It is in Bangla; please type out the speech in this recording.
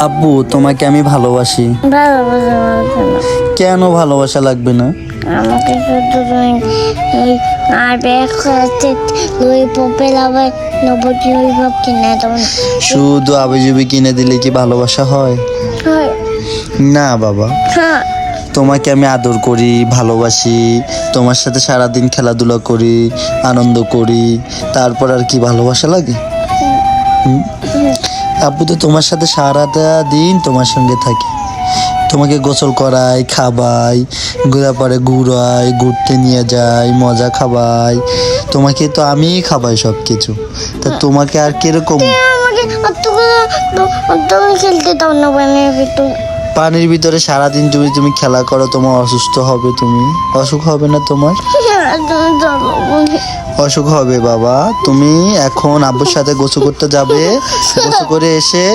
আব্বু তোমাকে আমি ভালোবাসি। ভালোবাসা লাগবে না, কেন ভালোবাসা লাগবে না? আমাকে শুধু তুমি এই আর ব্যাগ করতে লই পপে লাভার নবজি লই পপ কিনে তখন শুধু আবিজুবি কিনে দিলে কি ভালোবাসা হয়? হয়। না বাবা, হ্যাঁ, তোমাকে আমি আদর করি, ভালোবাসি, তোমার সাথে সারাদিন খেলাধুলা করি, আনন্দ করি, তারপর আর কি ভালোবাসা লাগে? হুম? আব্বু তো তোমার সাথে সারাটা দিন তোমার সঙ্গে থাকে, তোমাকে গোসল করাই, খাবাই, পরে ঘুরাই, ঘুরতে নিয়ে যাই, মজা খাবাই, তোমাকে তো আমিই খাবাই সব কিছু। তা তোমাকে আর কিরকম? আমাকে তুমি খেলতে দাও না বানের ভিতর। পানির ভিতরে সারাদিন যদি তুমি খেলা করো তোমার অসুস্থ হবে, তুমি অসুখ হবে না তোমার? তুমি চলো বলে। অসুখ হবে বাবা। তুমি এখন আব্বুর সাথে গোসল করতে যাবে, গোসল করে এসে